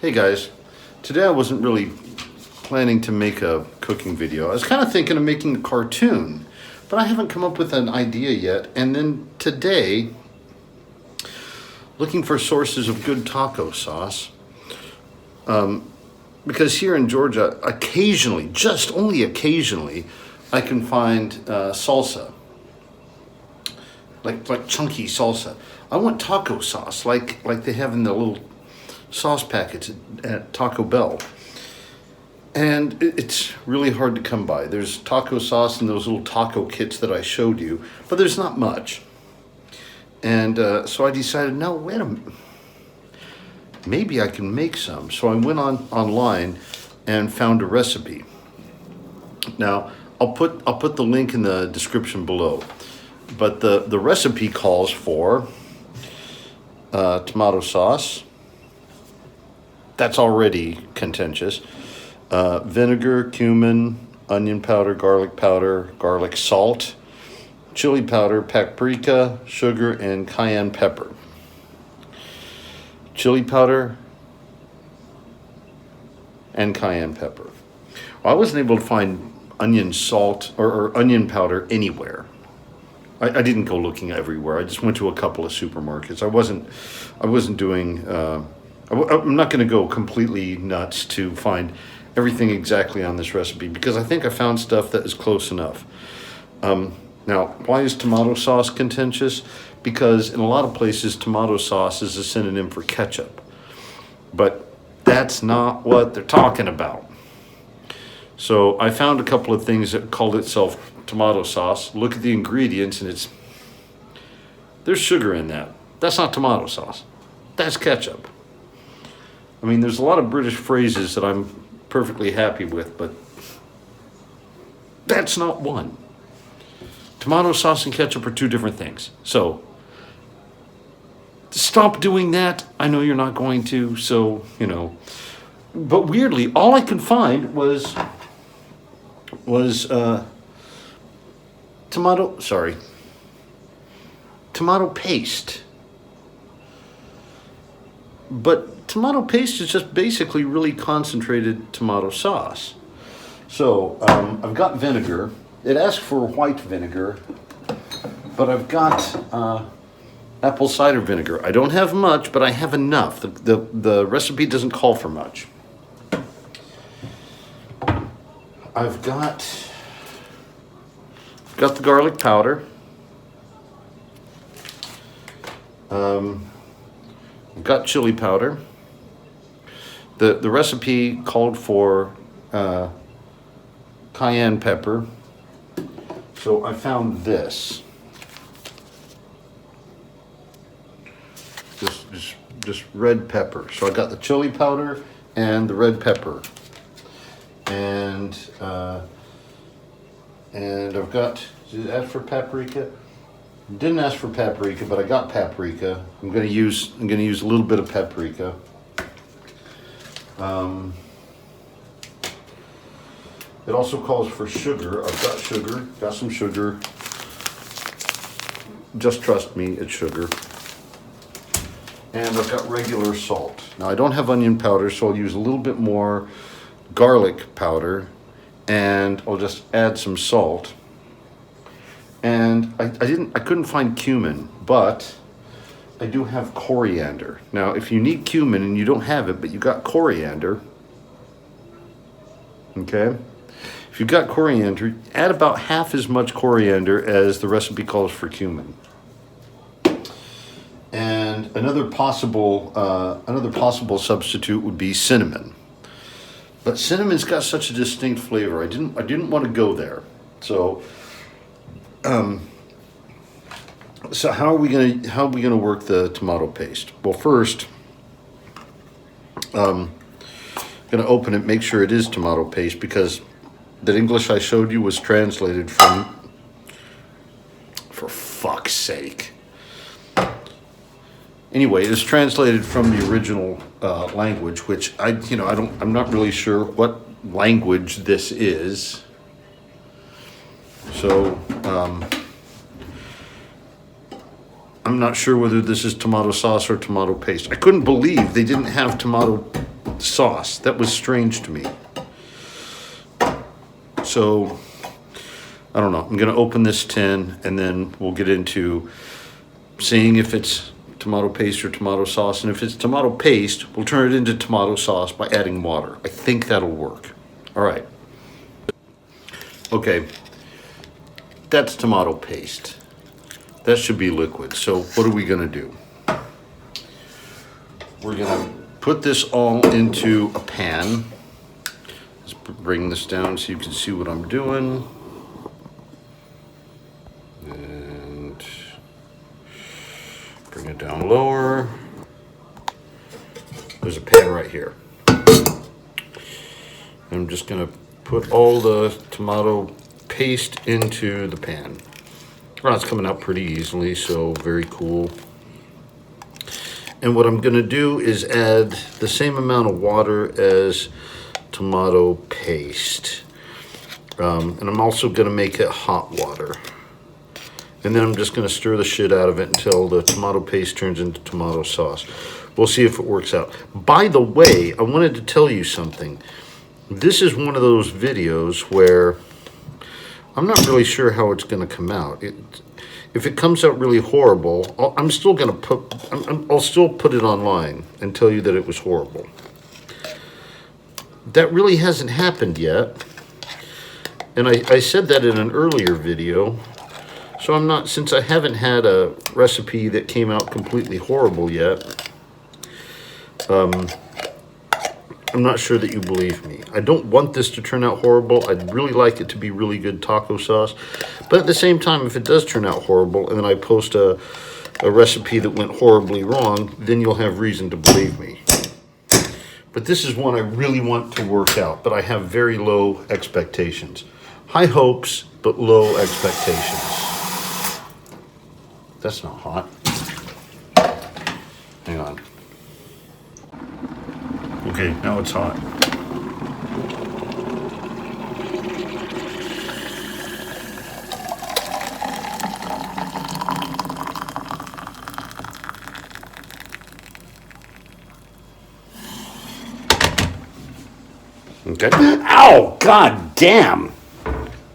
Hey guys, today I wasn't really planning to make a cooking video. I was kind of thinking of making a cartoon, but I haven't come up with an idea yet. And then today, looking for sources of good taco sauce, because here in Georgia, occasionally, just only occasionally, I can find salsa, like chunky salsa. I want taco sauce, like they have in the little sauce packets at Taco Bell. And it's really hard to come by. There's taco sauce in those little taco kits that I showed you, but there's not much. And so I decided, no, wait a minute. Maybe I can make some. So I went online and found a recipe. Now, I'll put the link in the description below. But the recipe calls for tomato sauce. That's already contentious. Vinegar, cumin, onion powder, garlic salt, chili powder, paprika, sugar, and cayenne pepper. Chili powder and cayenne pepper. Well, I wasn't able to find onion salt or onion powder anywhere. I didn't go looking everywhere. I just went to a couple of supermarkets. I wasn't doing. I'm not going to go completely nuts to find everything exactly on this recipe because I think I found stuff that is close enough. Now, why is tomato sauce contentious? Because in a lot of places, tomato sauce is a synonym for ketchup. But that's not what they're talking about. So I found a couple of things that called itself tomato sauce. Look at the ingredients and there's sugar in that. That's not tomato sauce. That's ketchup. I mean, there's a lot of British phrases that I'm perfectly happy with, but that's not one. Tomato sauce and ketchup are two different things. So stop doing that. I know you're not going to, so, But weirdly, all I could find was tomato paste. But tomato paste is just basically really concentrated tomato sauce. So I've got vinegar. It asks for white vinegar, but I've got apple cider vinegar. I don't have much, but I have enough. The recipe doesn't call for much. I've got the garlic powder. I've got chili powder. The recipe called for cayenne pepper. So I found this. Just red pepper. So I got the chili powder and the red pepper. And I've got, did it ask for paprika? Didn't ask for paprika, but I got paprika. I'm gonna use a little bit of paprika. It also calls for sugar. I've got sugar, got some sugar. Just trust me, it's sugar. And I've got regular salt. Now I don't have onion powder, so I'll use a little bit more garlic powder, and I'll just add some salt. And I couldn't find cumin, but I do have coriander. Now, if you need cumin and you don't have it, but you got coriander, okay? If you've got coriander, add about half as much coriander as the recipe calls for cumin. And another possible substitute would be cinnamon. But cinnamon's got such a distinct flavor. I didn't want to go there. So how are we gonna work the tomato paste? Well, first, I'm gonna open it, make sure it is tomato paste, because that English I showed you was translated from, for fuck's sake. Anyway, it's translated from the original language, which I'm not really sure what language this is. So I'm not sure whether this is tomato sauce or tomato paste. I couldn't believe they didn't have tomato sauce. That was strange to me. So, I don't know. I'm going to open this tin and then we'll get into seeing if it's tomato paste or tomato sauce. And if it's tomato paste, we'll turn it into tomato sauce by adding water. I think that'll work. All right. Okay. That's tomato paste. That should be liquid. So what are we going to do? We're going to put this all into a pan. Let's bring this down so you can see what I'm doing. And bring it down lower. There's a pan right here. I'm just going to put all the tomato paste into the pan. Well, it's coming out pretty easily, so very cool. And what I'm going to do is add the same amount of water as tomato paste. And I'm also going to make it hot water. And then I'm just going to stir the shit out of it until the tomato paste turns into tomato sauce. We'll see if it works out. By the way, I wanted to tell you something. This is one of those videos where I'm not really sure how it's going to come out. If it comes out really horrible, I'll still put it online and tell you that it was horrible. That really hasn't happened yet. And I said that in an earlier video. So since I haven't had a recipe that came out completely horrible yet, I'm not sure that you believe me. I don't want this to turn out horrible. I'd really like it to be really good taco sauce. But at the same time, if it does turn out horrible and then I post a recipe that went horribly wrong, then you'll have reason to believe me. But this is one I really want to work out, but I have very low expectations. High hopes, but low expectations. That's not hot. Hang on. Okay, now it's hot. Okay. Ow! God damn!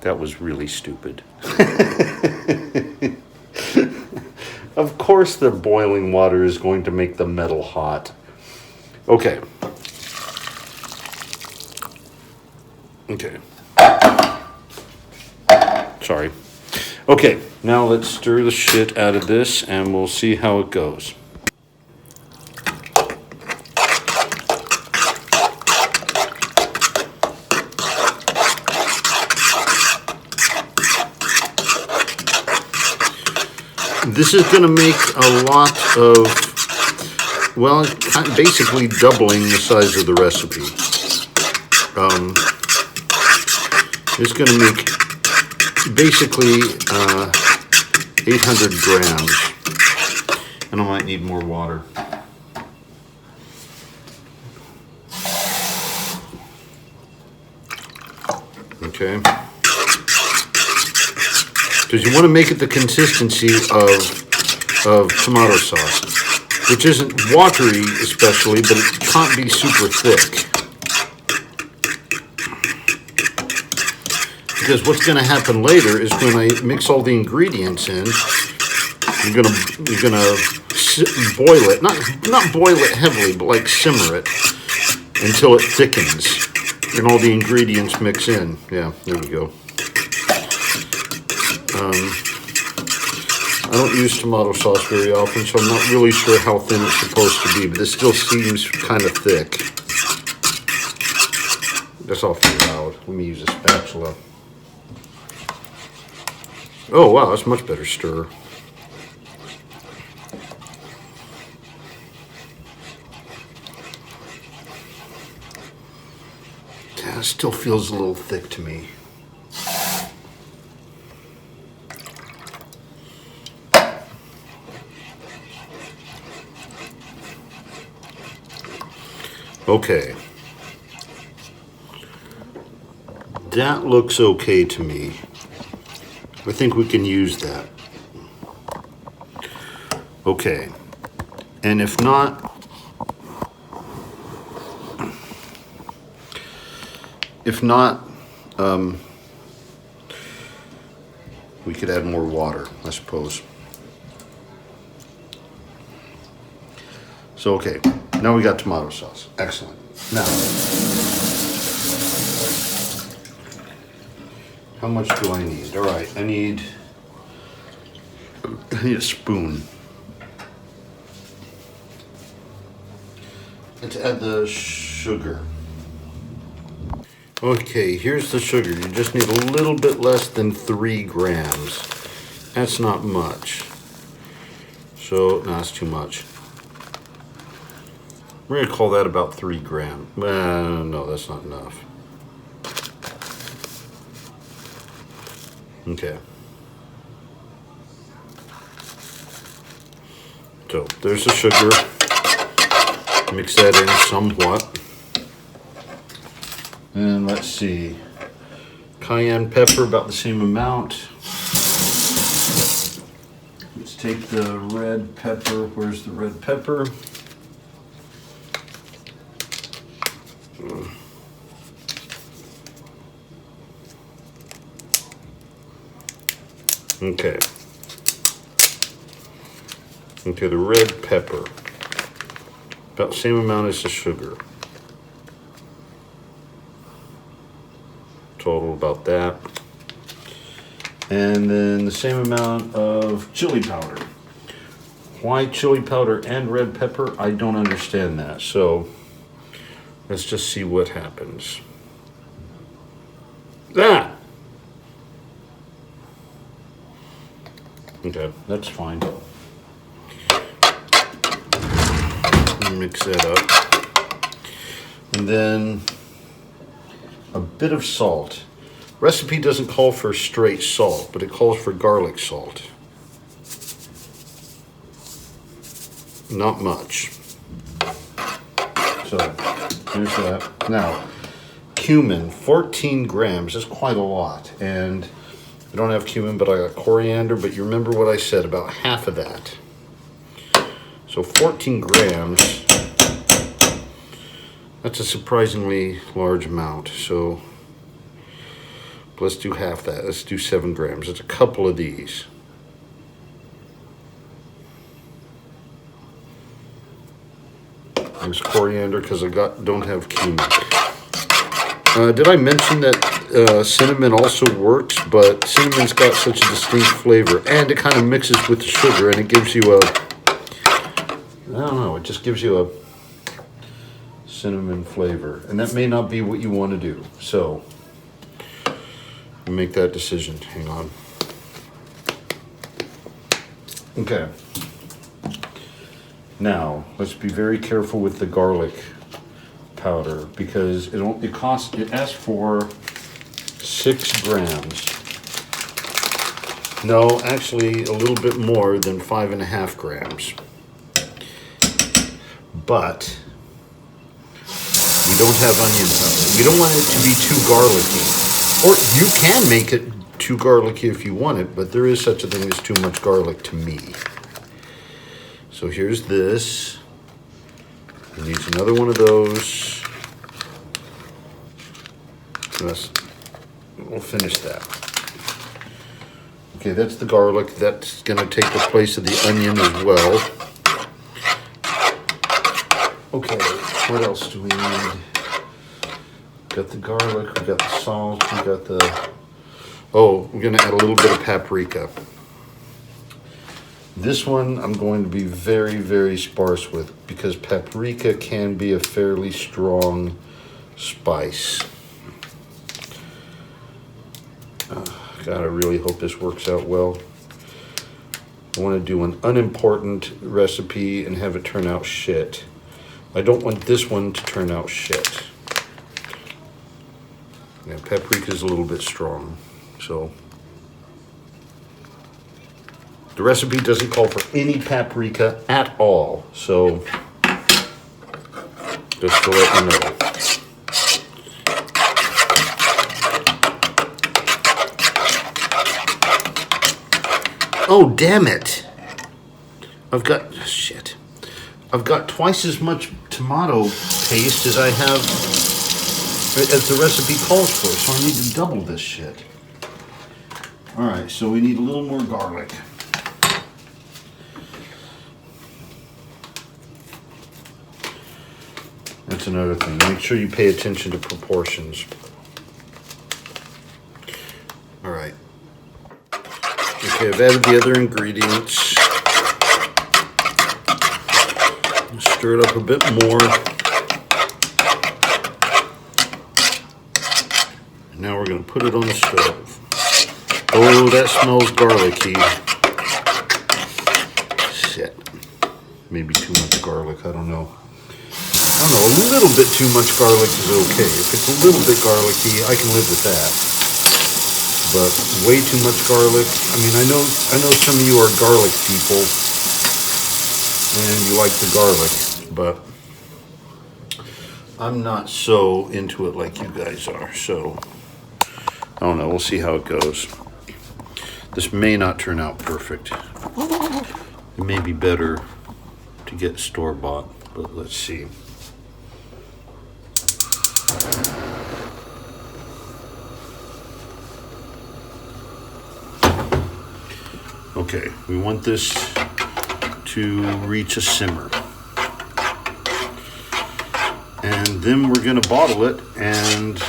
That was really stupid. Of course the boiling water is going to make the metal hot. Okay. Okay. Sorry. Okay, now let's stir the shit out of this and we'll see how it goes. This is going to make a lot of, well, basically doubling the size of the recipe. It's going to make basically 800 grams. And I might need more water. Okay. Because you want to make it the consistency of tomato sauce, which isn't watery especially, but it can't be super thick. Because what's going to happen later is when I mix all the ingredients in, you're gonna boil it, not boil it heavily, but like simmer it until it thickens and all the ingredients mix in. Yeah, there we go. I don't use tomato sauce very often, so I'm not really sure how thin it's supposed to be, but this still seems kind of thick. That's awfully loud. Let me use a spatula. Oh, wow, that's much better stir. Yeah, it still feels a little thick to me. Okay. That looks okay to me. I think we can use that. Okay. And if not, If not, we could add more water, I suppose. So, okay, now we got tomato sauce. Excellent. Now, how much do I need? All right, I need a spoon. Let's add the sugar. Okay, here's the sugar. You just need a little bit less than 3 grams. That's not much. So, no, that's too much. We're gonna call that about 3 grams. No, that's not enough. Okay. So, there's the sugar. Mix that in somewhat. And let's see. Cayenne pepper, about the same amount. Let's take the red pepper. Where's the red pepper? Okay. Okay, the red pepper. About the same amount as the sugar. Total about that. And then the same amount of chili powder. Why chili powder and red pepper? I don't understand that. So let's just see what happens. Ah! Okay, that's fine. Mix that up. And then a bit of salt. Recipe doesn't call for straight salt, but it calls for garlic salt. Not much. So, here's that. Now, cumin, 14 grams. That's quite a lot. And I don't have cumin, but I got coriander. But you remember what I said, about half of that. So 14 grams. That's a surprisingly large amount. So let's do half that. Let's do 7 grams. It's a couple of these. There's coriander because I don't have cumin. Did I mention that cinnamon also works? But cinnamon's got such a distinct flavor, and it kind of mixes with the sugar, and it gives you a, I don't know, it just gives you a cinnamon flavor, and that may not be what you want to do. So make that decision. Hang on. Okay. Now let's be very careful with the garlic powder because it asks for 6 grams. No, actually a little bit more than 5.5 grams. But we don't have onion powder. We don't want it to be too garlicky. Or you can make it too garlicky if you want it, but there is such a thing as too much garlic to me. So here's this. It needs another one of those. We'll finish that. Okay, that's the garlic. That's gonna take the place of the onion as well. Okay, what else do we need? Got the garlic, we got the salt, we got the... Oh, we're gonna add a little bit of paprika. This one I'm going to be very, very sparse with because paprika can be a fairly strong spice. God, I really hope this works out well. I want to do an unimportant recipe and have it turn out shit. I don't want this one to turn out shit. Yeah, paprika is a little bit strong, so... The recipe doesn't call for any paprika at all, so just to let you know. Oh, damn it. I've got twice as much tomato paste as I have as the recipe calls for. So I need to double this shit. All right, so we need a little more garlic. That's another thing. Make sure you pay attention to proportions. All right. Okay, I've added the other ingredients. Stir it up a bit more. And now we're going to put it on the stove. Oh, that smells garlicky. Shit. Maybe too much garlic, I don't know. A little bit too much garlic is okay. If it's a little bit garlicky, I can live with that. But way too much garlic. I mean, I know some of you are garlic people and you like the garlic, but I'm not so into it like you guys are. So I don't know. We'll see how it goes. This may not turn out perfect. It may be better to get store-bought, but let's see. Okay, we want this to reach a simmer. And then we're going to bottle it and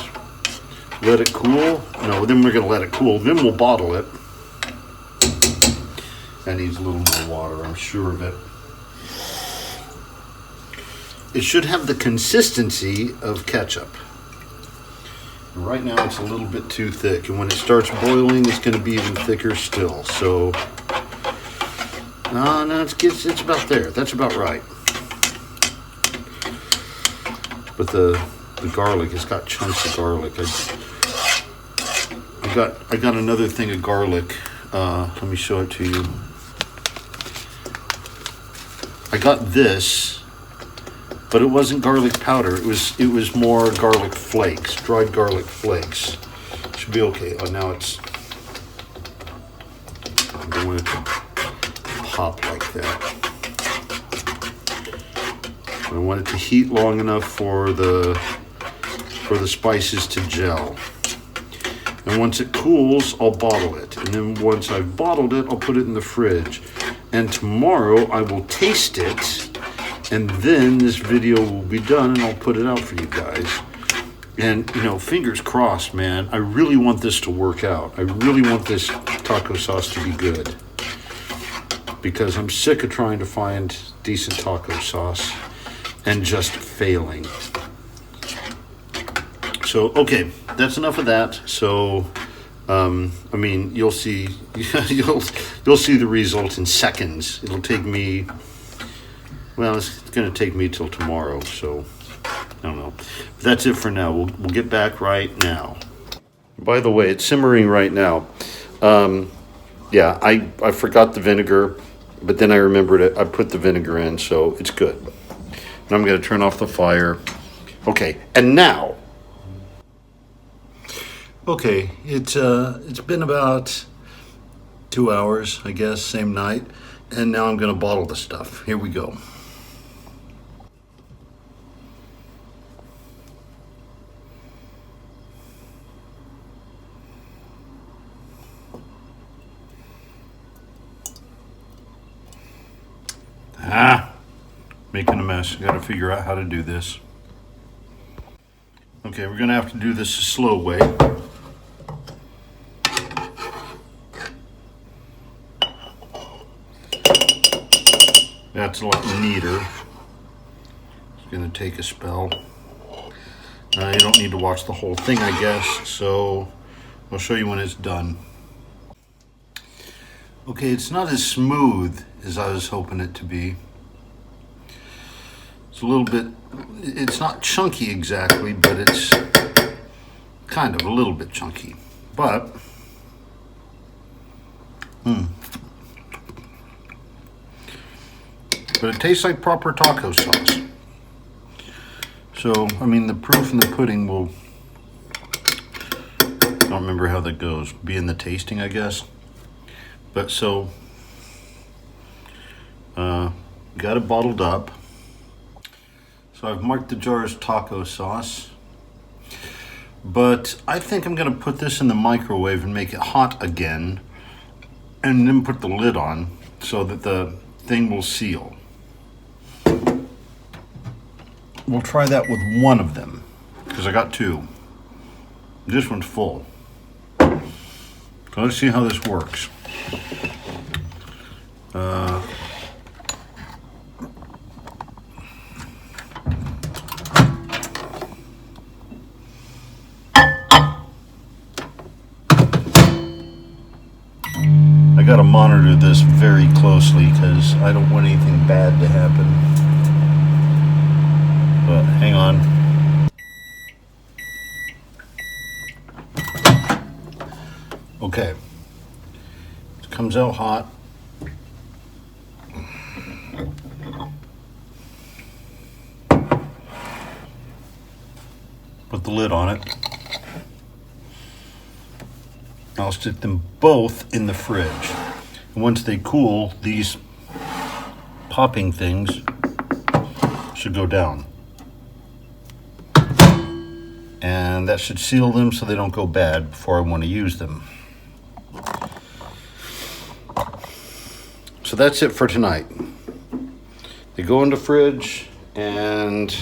let it cool. No, then we're going to let it cool. Then we'll bottle it. That needs a little more water, I'm sure of it. It should have the consistency of ketchup. Right now it's a little bit too thick, and when it starts boiling, it's going to be even thicker still. So, no, it's about there. That's about right. But the garlic, it's got chunks of garlic. I got another thing of garlic. Let me show it to you. I got this, but it wasn't garlic powder. It was more garlic flakes, dried garlic flakes. Should be okay. Oh, now it's. I don't want it to pop like that. I want it to heat long enough for the spices to gel. And once it cools, I'll bottle it. And then once I've bottled it, I'll put it in the fridge. And tomorrow I will taste it. And then this video will be done and I'll put it out for you guys. And, fingers crossed, man. I really want this to work out. I really want this taco sauce to be good. Because I'm sick of trying to find decent taco sauce and just failing. So, okay, that's enough of that. So, you'll see, you'll see the result in seconds. It'll take me, it's going to take me till tomorrow. So, I don't know. But that's it for now. We'll get back right now. By the way, it's simmering right now. I forgot the vinegar, but then I remembered it. I put the vinegar in, so it's good. And I'm going to turn off the fire. Okay, and now. Okay, it's been about 2 hours, I guess, same night. And now I'm going to bottle the stuff. Here we go. Making a mess. I gotta figure out how to do this. Okay, we're gonna have to do this a slow way. That's a lot neater. It's gonna take a spell. You don't need to watch the whole thing, I guess, so I'll show you when it's done. Okay, it's not as smooth as I was hoping it to be. It's a little bit, it's not chunky exactly, but it's kind of a little bit chunky. But, but it tastes like proper taco sauce. So, the proof in the pudding will, I don't remember how that goes, be in the tasting, I guess. But so, got it bottled up. So I've marked the jar as taco sauce. But I think I'm going to put this in the microwave and make it hot again, and then put the lid on so that the thing will seal. We'll try that with one of them, because I got two. This one's full. So let's see how this works. I gotta monitor this very closely because I don't want anything bad to happen. But hang on. Okay. It comes out hot. Put the lid on it. I'll stick them both in the fridge. And once they cool, these popping things should go down. And that should seal them so they don't go bad before I want to use them. So that's it for tonight. They go in the fridge and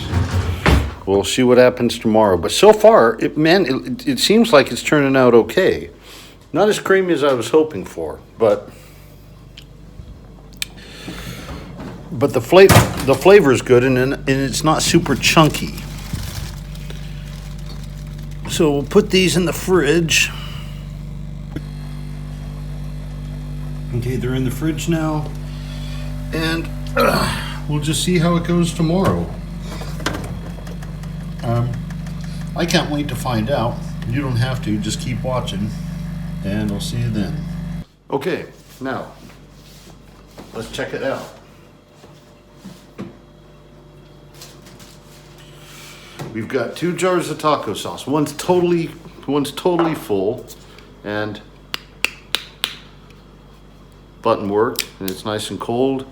we'll see what happens tomorrow. But so far, it seems like it's turning out okay. Not as creamy as I was hoping for, but the flavor is good, and it's not super chunky. So we'll put these in the fridge. Okay, they're in the fridge now, and we'll just see how it goes tomorrow. I can't wait to find out. You don't have to, just keep watching, and I'll see you then. Okay, now, let's check it out. We've got 2 jars of taco sauce. One's totally full, and button worked, and it's nice and cold.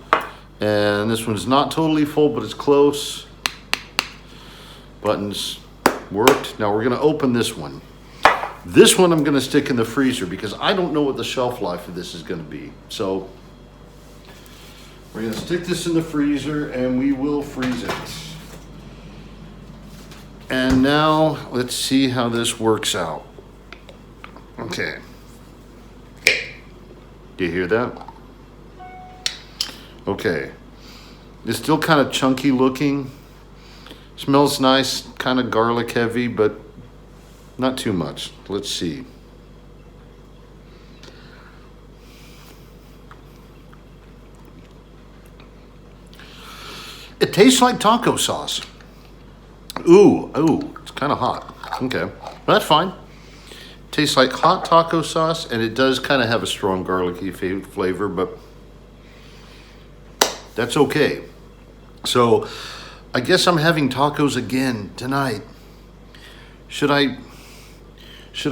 And this one's not totally full, but it's close. Buttons worked. Now we're gonna open this one. This one I'm gonna stick in the freezer because I don't know what the shelf life of this is gonna be. So we're gonna stick this in the freezer and we will freeze it. And now let's see how this works out. Okay. Do you hear that? Okay. It's still kind of chunky looking. Smells nice, kind of garlic heavy, but not too much. Let's see. It tastes like taco sauce. Ooh, it's kind of hot. Okay, that's fine. Tastes like hot taco sauce, and it does kind of have a strong garlicky flavor, but that's okay. So I guess I'm having tacos again tonight. Should I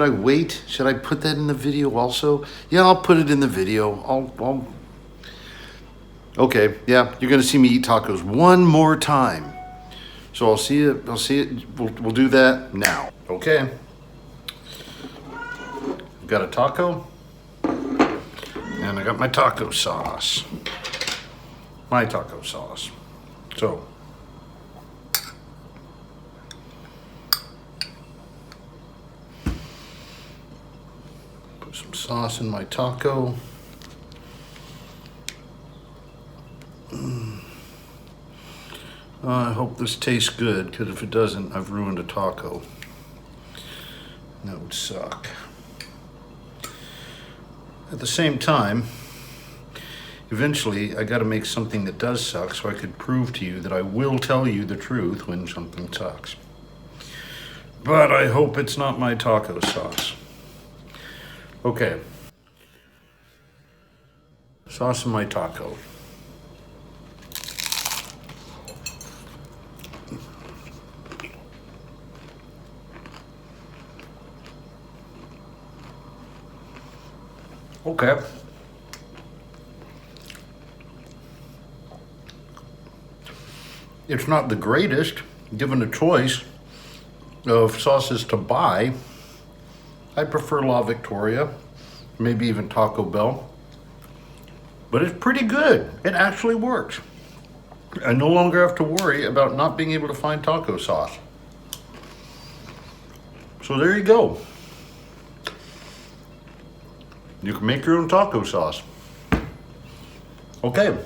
wait? Should I put that in the video also? Yeah, I'll put it in the video. Okay, yeah, you're gonna see me eat tacos one more time. So I'll see it. We'll do that now. Okay. I've got a taco, and I got my taco sauce. My taco sauce. So put some sauce in my taco. I hope this tastes good, because if it doesn't, I've ruined a taco. That would suck. At the same time, eventually I got to make something that does suck so I could prove to you that I will tell you the truth when something sucks. But I hope it's not my taco sauce. Okay. Sauce in my taco. Okay. It's not the greatest, given a choice. of sauces to buy, I prefer La Victoria, maybe even Taco Bell. But it's pretty good. It actually works. I no longer have to worry about not being able to find taco sauce. So there you go. You can make your own taco sauce. Okay,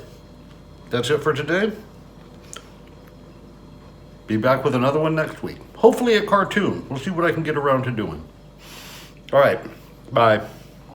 that's it for today. Be back with another one next week. Hopefully a cartoon. We'll see what I can get around to doing. All right, bye.